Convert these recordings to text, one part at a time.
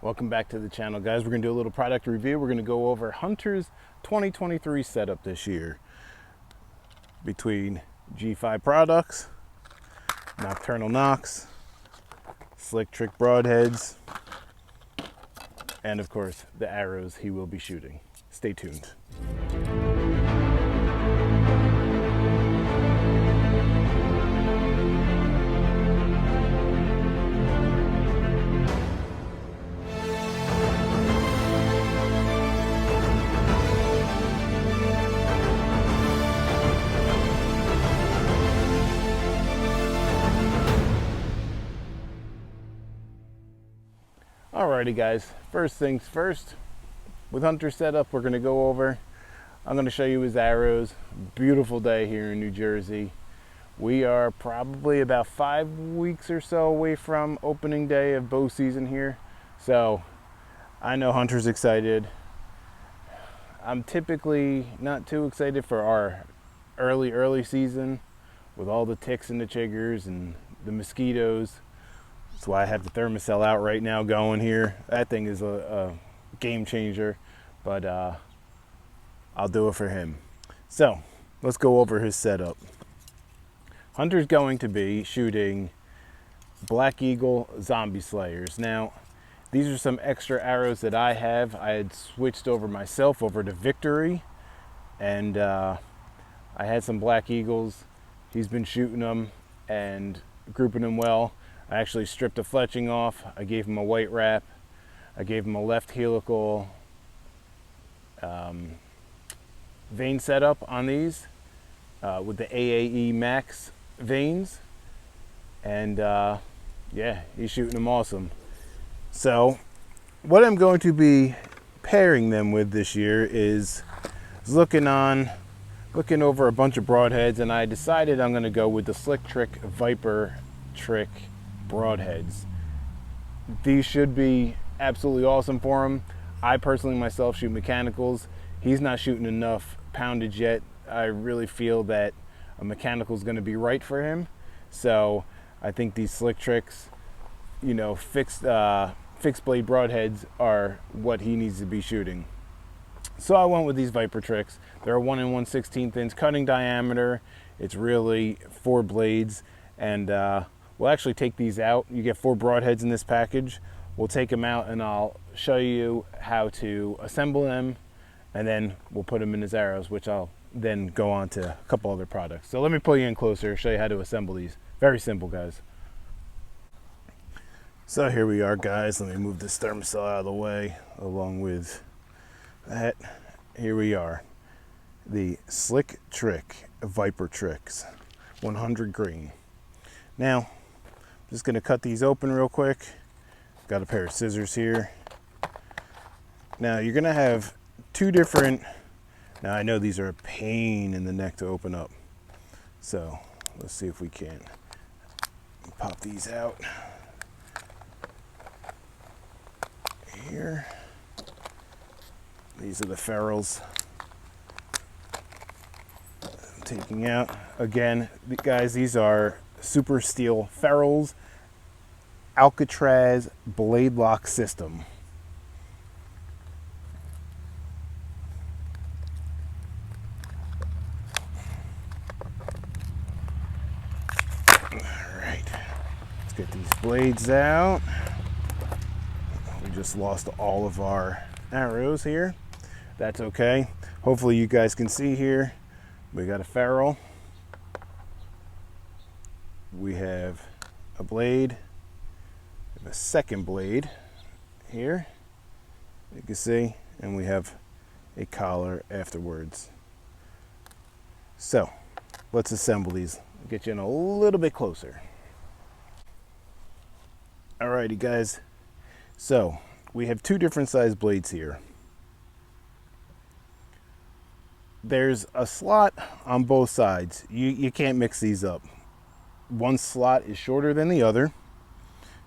Welcome back to the channel, guys. We're going to do a little product review. We're going to go over Hunter's 2023 setup this year between G5 products, Nockturnal Nocks, Slicktrick Broadheads, and of course the arrows he will be shooting. Stay tuned. Alrighty guys, first things first, with Hunter's setup we're going to go over, I'm going to show you his arrows. Beautiful day here in New Jersey. We are probably about 5 weeks or so away from opening day of bow season here. So I know Hunter's excited. I'm typically not too excited for our early season with all the ticks and the chiggers and the mosquitoes. That's why I have the thermocell out right now going here. That thing is a game changer, but I'll do it for him. So let's go over his setup. Hunter's going to be shooting Black Eagle Zombie Slayers. Now, these are some extra arrows that I have. I had switched over myself over to Victory, and I had some Black Eagles. He's been shooting them and grouping them well. I actually stripped the fletching off. I gave him a white wrap. I gave him a left helical vein setup on these with the AAE Max vanes. And yeah, he's shooting them awesome. So what I'm going to be pairing them with this year is looking over a bunch of broadheads, and I decided I'm going to go with the Slicktrick Vipertrick Broadheads. These should be absolutely awesome for him. I personally myself shoot mechanicals. He's not shooting enough poundage yet. I really feel that a mechanical is going to be right for him. So I think these Slicktricks, you know, fixed blade broadheads are what he needs to be shooting. So I went with these Vipertricks. They're a 1 1/16 inch cutting diameter. It's really 4 blades, and we'll actually take these out. You get 4 broadheads in this package. We'll take them out and I'll show you how to assemble them, and then we'll put them in his arrows, which I'll then go on to a couple other products. So let me pull you in closer, show you how to assemble these. Very simple, guys. So here we are, guys. Let me move this thermocell out of the way along with that. Here we are. The Slicktrick Vipertricks 100 grain. Now, I'm just going to cut these open real quick. Got a pair of scissors here. Now, you're going to have 2 different... Now, I know these are a pain in the neck to open up. So, let's see if we can pop these out. Here. These are the ferrules I'm taking out. Again, guys, these are Super Steel ferrules, Alcatraz blade lock system. All right, let's get these blades out. We just lost all of our arrows here. That's okay. Hopefully you guys can see here. We got a ferrule. We have a blade, we have a second blade here, you can see, and we have a collar afterwards. So let's assemble these. I'll get you in a little bit closer. Alrighty guys, so we have 2 different size blades here. There's a slot on both sides. You can't mix these up. One slot is shorter than the other.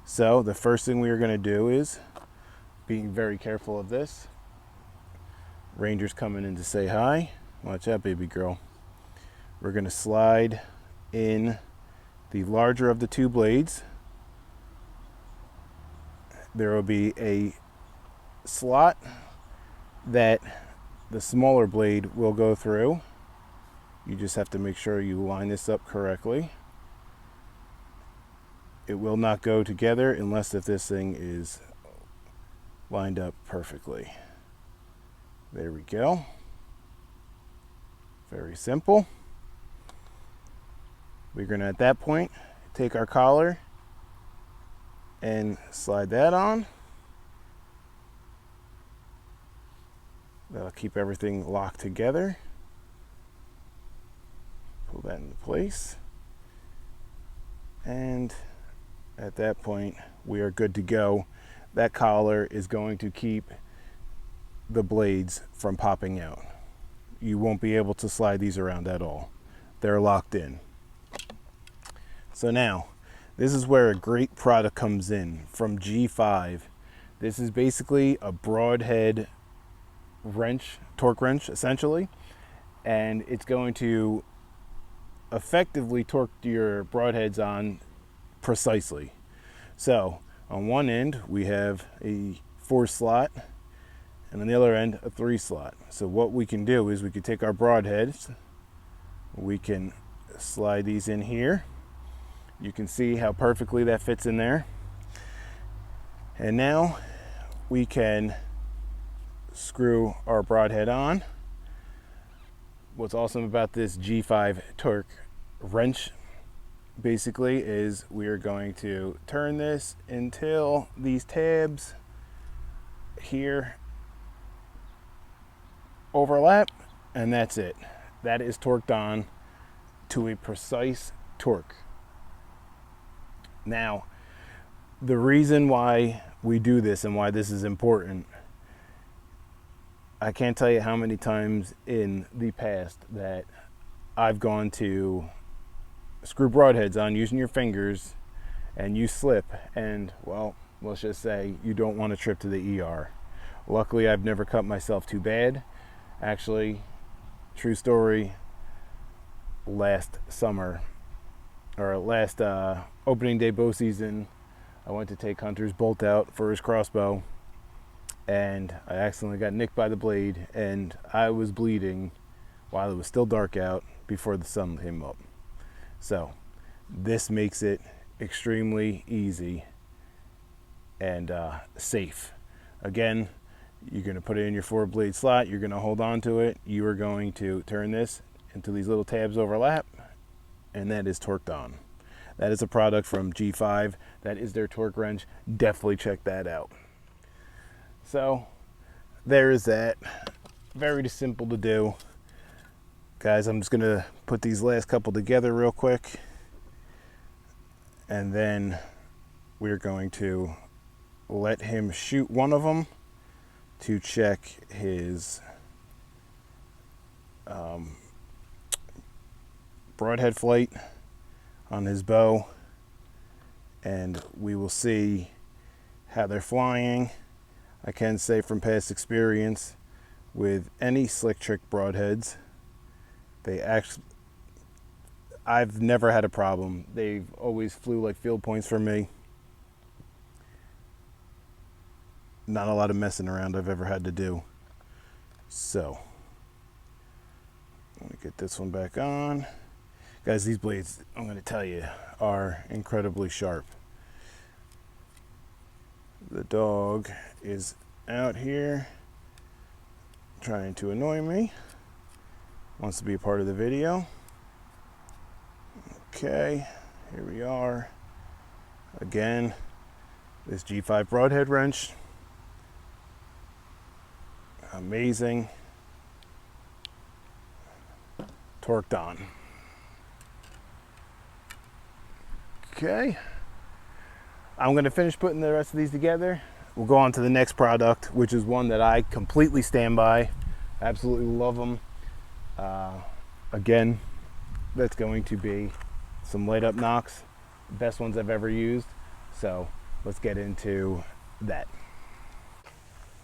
So the first thing we are going to do is being very careful of this. Ranger's coming in to say hi. Watch out, baby girl. We're going to slide in the larger of the 2 blades. There will be a slot that the smaller blade will go through. You just have to make sure you line this up correctly. It will not go together unless if this thing is lined up perfectly. There we go. Very simple. We're going to, at that point, take our collar and slide that on. That'll keep everything locked together. Pull that into place. And at that point, we are good to go. That collar is going to keep the blades from popping out. You won't be able to slide these around at all. They're locked in. So now, this is where a great product comes in from G5. This is basically a Broadhead wrench, torque wrench essentially, and it's going to effectively torque your broadheads on precisely. So on one end we have a 4 slot and on the other end a 3 slot. So what we can do is we can take our broadheads, we can slide these in here. You can see how perfectly that fits in there. And now we can screw our broadhead on. What's awesome about this G5 torque wrench basically is we are going to turn this until these tabs here overlap, and that's it. That is torqued on to a precise torque. Now, the reason why we do this and why this is important, I can't tell you how many times in the past that I've gone to screw broadheads on using your fingers and you slip and, well, let's just say you don't want a trip to the ER. Luckily, I've never cut myself too bad. Actually, true story, last summer, or last opening day bow season, I went to take Hunter's bolt out for his crossbow, and I accidentally got nicked by the blade, and I was bleeding while it was still dark out before the sun came up. So this makes it extremely easy and safe. Again, you're going to put it in your 4-blade slot, you're going to hold on to it, you are going to turn this until these little tabs overlap, and that is torqued on. That is a product from G5. That is their torque wrench. Definitely check that out. So there is that. Very simple to do. Guys, I'm just gonna put these last couple together real quick, and then we're going to let him shoot one of them to check his broadhead flight on his bow, and we will see how they're flying. I can say from past experience with any Slicktrick broadheads, I've never had a problem. They've always flew like field points for me. Not a lot of messing around I've ever had to do. So, let me get this one back on. Guys, these blades, I'm going to tell you, are incredibly sharp. The dog is out here trying to annoy me. Wants to be a part of the video. Okay, here we are. Again, this G5 broadhead wrench. Amazing. Torqued on. Okay. I'm going to finish putting the rest of these together. We'll go on to the next product, which is one that I completely stand by. Absolutely love them. Again, that's going to be some light up Nocks. Best ones I've ever used. So let's get into that.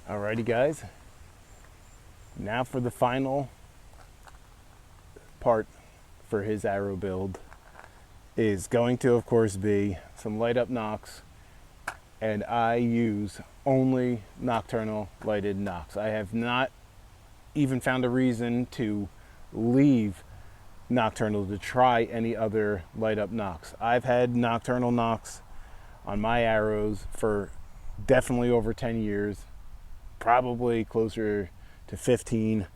Alrighty guys. Now for the final part for his arrow build is going to, of course, be some light up Nocks, and I use only Nockturnal lighted Nocks. I have not even found a reason to leave Nockturnal to try any other light up Nocks. I've had Nockturnal Nocks on my arrows for definitely over 10 years, probably closer to 15,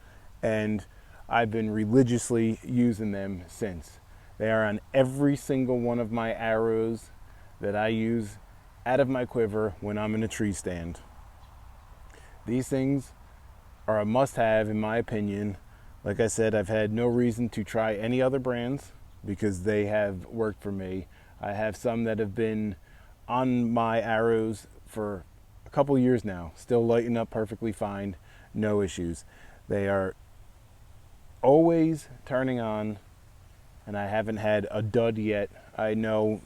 and I've been religiously using them since. They are on every single one of my arrows that I use out of my quiver when I'm in a tree stand. These things are a must-have in my opinion. Like I said, I've had no reason to try any other brands because they have worked for me. I have some that have been on my arrows for a couple years now, still lighting up perfectly fine, no issues. They are always turning on, and I haven't had a dud yet. I know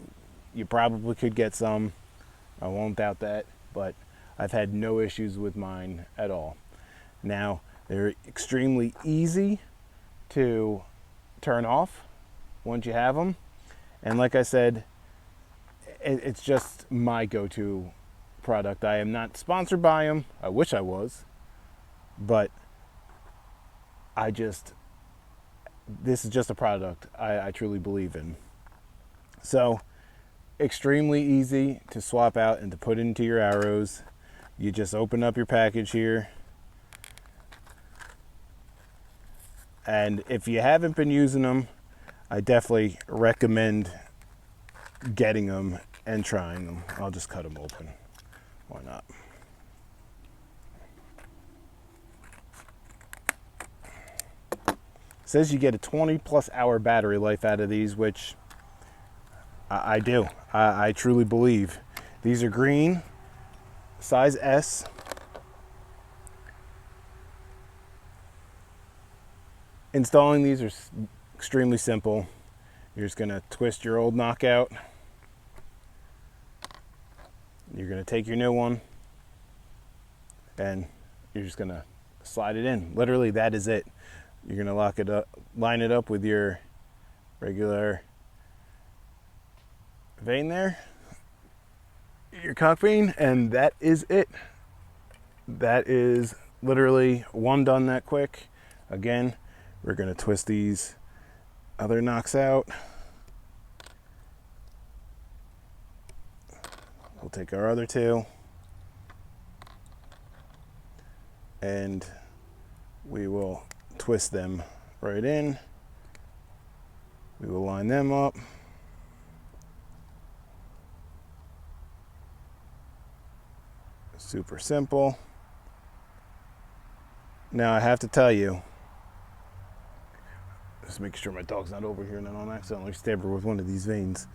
you probably could get some, I won't doubt that, but I've had no issues with mine at all. Now, they're extremely easy to turn off once you have them, and like I said, it's just my go-to product. I am not sponsored by them. I wish I was, but this is just a product I truly believe in. So, extremely easy to swap out and to put into your arrows. You just open up your package here, and if you haven't been using them, I definitely recommend getting them and trying them. I'll just cut them open. Why not? It says you get a 20+ hour battery life out of these, which I do. I truly believe. These are green, size S. Installing these are extremely simple. You're just going to twist your old knockout. You're going to take your new one, and you're just going to slide it in. Literally, that is it. You're going to lock it up, line it up with your regular vein there, your cock vein, and that is it. That is literally one done that quick. Again, we're going to twist these other Nocks out. We'll take our other two, and we will twist them right in. We will line them up. Super simple. Now I have to tell you, just make sure my dog's not over here and I don't accidentally stab her with one of these veins,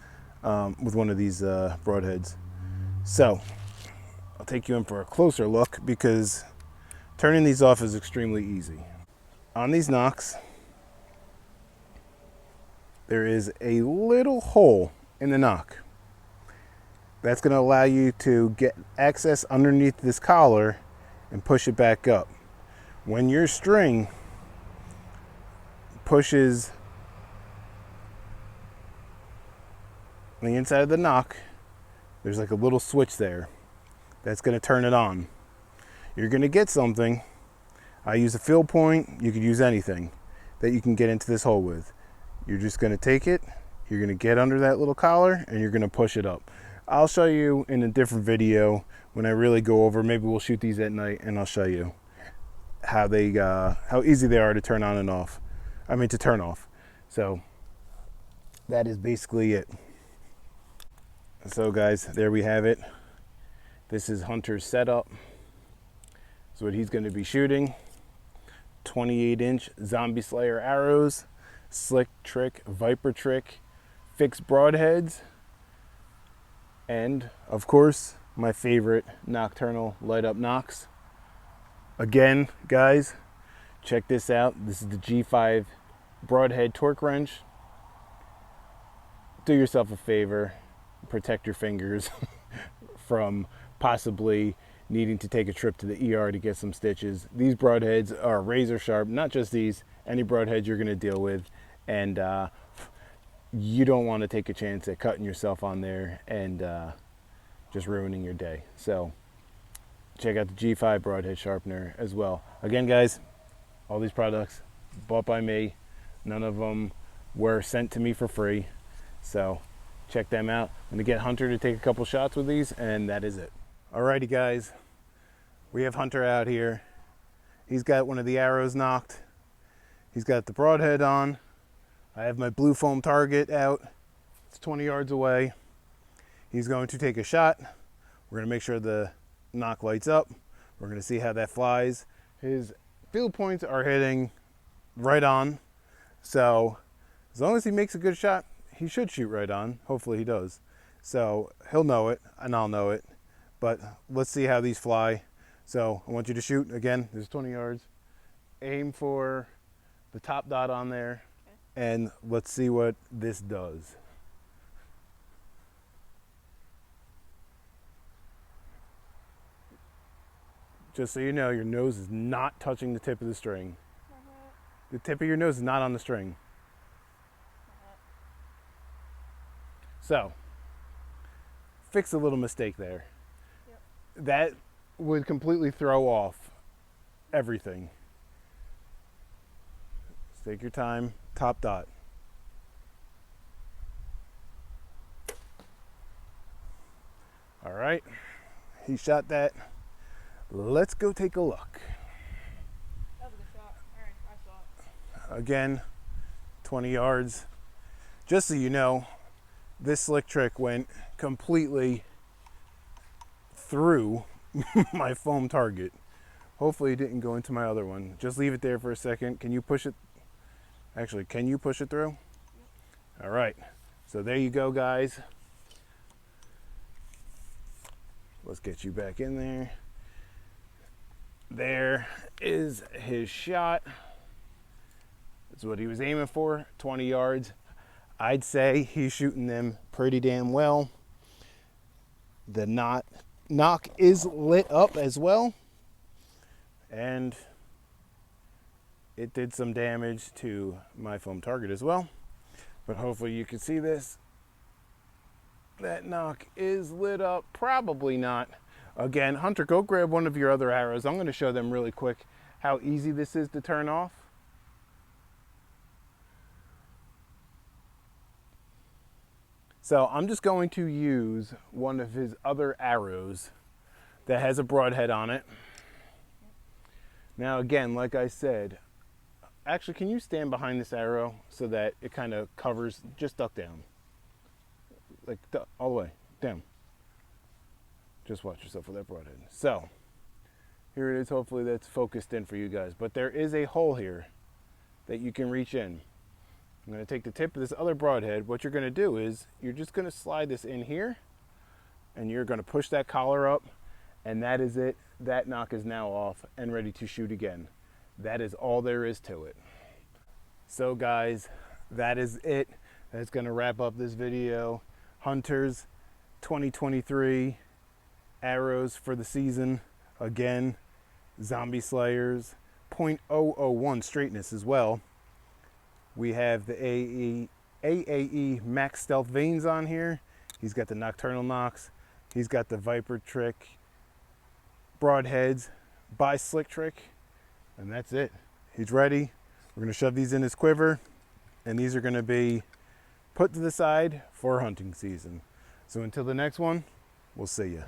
with one of these broadheads. So I'll take you in for a closer look because turning these off is extremely easy. On these Nocks, there is a little hole in the knock. That's going to allow you to get access underneath this collar and push it back up. When your string pushes on the inside of the knock, there's like a little switch there that's going to turn it on. You're going to get something. I use a fill point. You could use anything that you can get into this hole with. You're just going to take it, you're going to get under that little collar, and you're going to push it up. I'll show you in a different video when I really go over. Maybe we'll shoot these at night and I'll show you how easy they are to turn on and off. To turn off. So that is basically it. So guys, there we have it. This is Hunter's setup. That's what he's going to be shooting. 28-inch Zombie Slayer arrows, Slicktrick Vipertrick fixed broadheads, and of course my favorite Nockturnal light up Nocks. Again, guys, check this out. This is the G5 Broadhead torque wrench. Do yourself a favor, protect your fingers from possibly needing to take a trip to the ER to get some stitches. These broadheads are razor sharp, not just these, any broadheads you're going to deal with, and you don't want to take a chance at cutting yourself on there and just ruining your day. So check out the G5 Broadhead sharpener as well. Again, guys, all these products bought by me. None of them were sent to me for free. So check them out. I'm gonna get Hunter to take a couple shots with these, and that is it. Alrighty, guys, we have Hunter out here. He's got one of the arrows knocked. He's got the Broadhead on. I have my blue foam target out. It's 20 yards away. He's going to take a shot. We're gonna make sure the knock lights up. We're gonna see how that flies. His field points are hitting right on. So as long as he makes a good shot, he should shoot right on. Hopefully he does. So he'll know it and I'll know it. But let's see how these fly. So I want you to shoot again. There's 20 yards. Aim for the top dot on there. Okay. And let's see what this does. Just so you know, your nose is not touching the tip of the string. The tip of your nose is not on the string. So, fix a little mistake there. Yep. That would completely throw off everything. Just take your time, top dot. All right, he shot that. Let's go take a look. That was a good shot. All right, I saw it. Again, 20 yards. Just so you know, this Slicktrick went completely through my foam target. Hopefully it didn't go into my other one. Just leave it there for a second. Can you push it? Actually, can you push it through? Yep. All right, so there you go, guys. Let's get you back in there. There is his shot. That's what he was aiming for, 20 yards. I'd say he's shooting them pretty damn well. The knock is lit up as well. And it did some damage to my foam target as well. But hopefully you can see this. That knock is lit up, probably not. Again, Hunter, go grab one of your other arrows. I'm going to show them really quick how easy this is to turn off. So I'm just going to use one of his other arrows that has a broadhead on it. Now again, like I said, actually, can you stand behind this arrow so that it kind of covers, just duck down. Like all the way down. Just watch yourself with that broadhead. So here it is. Hopefully that's focused in for you guys. But there is a hole here that you can reach in. I'm going to take the tip of this other broadhead. What you're going to do is you're just going to slide this in here and you're going to push that collar up, and that is it. That knock is now off and ready to shoot again. That is all there is to it. So guys, that is it. That's going to wrap up this video. Hunter's 2023 arrows for the season. Again, Zombie Slayers, 0.001 straightness as well. We have the AAE Max Stealth Vanes on here. He's got the Nockturnal Nocks. He's got the Vipertrick Broadheads by Slicktrick. And that's it. He's ready. We're going to shove these in his quiver. And these are going to be put to the side for hunting season. So until the next one, we'll see you.